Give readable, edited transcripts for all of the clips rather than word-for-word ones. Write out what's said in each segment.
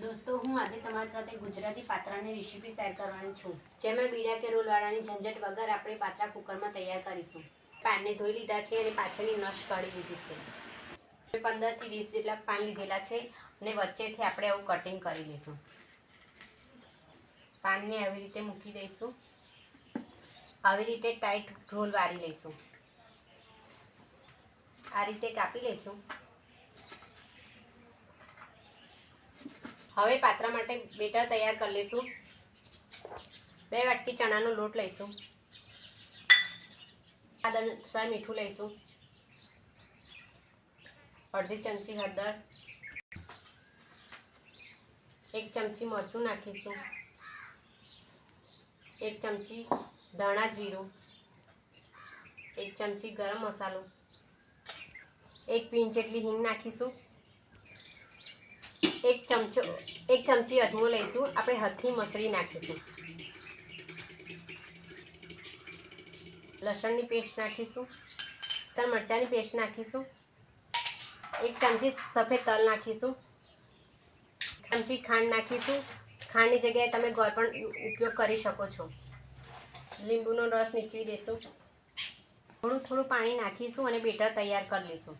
दोस्तों हूँ आज तमारी साथे गुजराती पात्रानी रेसिपी शेर करवानी छूँ। जेमां बीड़ा के रोलवाळानी झंझट वगर आपणे पात्रा कुकर में तैयार करीशुं। पान ने धोई लीधा छे अने पाछळनी नस काढी लीधी छे। 15 થી 20 जेटला पान लीधेला छे अने वच्चेथी आपणे आवुं कटिंग करी लईशुं। पान ने आवी रीते मूकी दईशुं। आवी रीते टाइट रोल वारी लईशुं। आ रीते कापी लईशुं। हवे पात्रा माटे बेटर तैयार कर लेशुं। 2 वाटकी चणानो लोट लईशुं। स्वाद अनुसार मीठुं लईशुं। अर्धी चमची हळदर, 1 चमची मरचुं नाखीशुं, 1 चमची धाणा जीरुं, 1 चमची गरम मसालो, 1 पींच जेटली हींग नाखीशुं। 1 चमची अजमो लईशुं। आपणे हाथथी मसळी नाखीशुं। लसणनी पेस्ट नाखीशुं। तल मरचानी पेस्ट नाखीशुं। 1 चमची सफेद तल नाखीशुं। 1 चमची खांड नाखीशुं। खांडनी जग्याए तमे गोळ पण उपयोग करी शको छो। લીંબુનો રસ નીચવી દેશું। થોડું થોડું પાણી નાખીશું અને બેટર તૈયાર કરી લઈશું।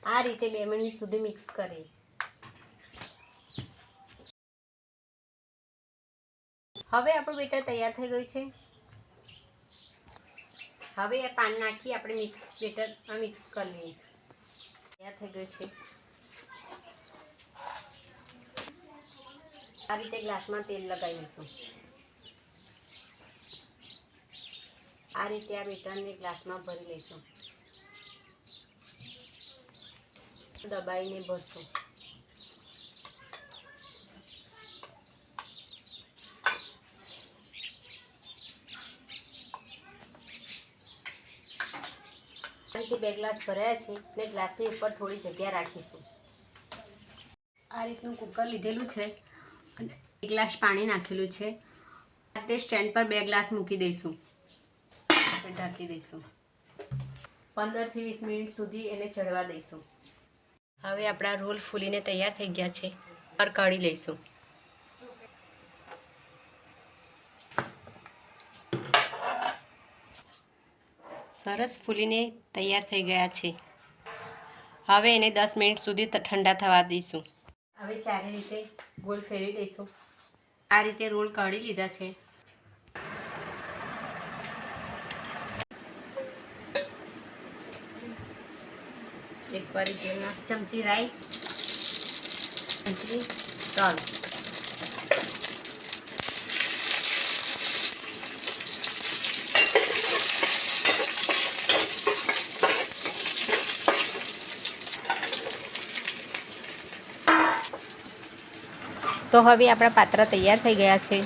આ રીતે 2 મિનિટ સુધી મિક્સ કરી હવે આપણું બેટર તૈયાર થઈ ગયું છે। હવે આ પાન નાખી આપણે બેટરમાં મિક્સ કરી લઈએ। તૈયાર થઈ ગયું છે। આ રીતે ગ્લાસમાં તેલ લગાવી લઈશું। આ રીતે આ બેટરને ગ્લાસમાં ભરી લઈશું। દબાઈને ભરશું। આ રીતે 2 ગ્લાસ ભરાયા છે એટલે ગ્લાસની ઉપર થોડી જગ્યા રાખીશું। આ રીતનું કુકર લીધેલું છે અને 1 ગ્લાસ પાણી નાખેલું છે। તે સ્ટેન્ડ પર 2 ગ્લાસ મૂકી દઈશું। ઢાંકી દઈશું। 15 થી 20 મિનિટ સુધી એને ચડવા દઈશું। હવે આપણા રોલ ફૂલીને તૈયાર થઈ ગયા છે। પર કાઢી લઈશું। સરસ ફૂલીને તૈયાર થઈ ગયા છે। હવે એને 10 મિનિટ સુધી ઠંડા થવા દઈશું। હવે ચારે રીતે ગોળ ફેરવી દઈશું। આ રીતે રોલ કાઢી લીધા છે। એક વારી તેલમાં ચમચી રાઈ, ચમચી તલ, તો હવે આપણા પાત્રા તૈયાર થઈ ગયા છે।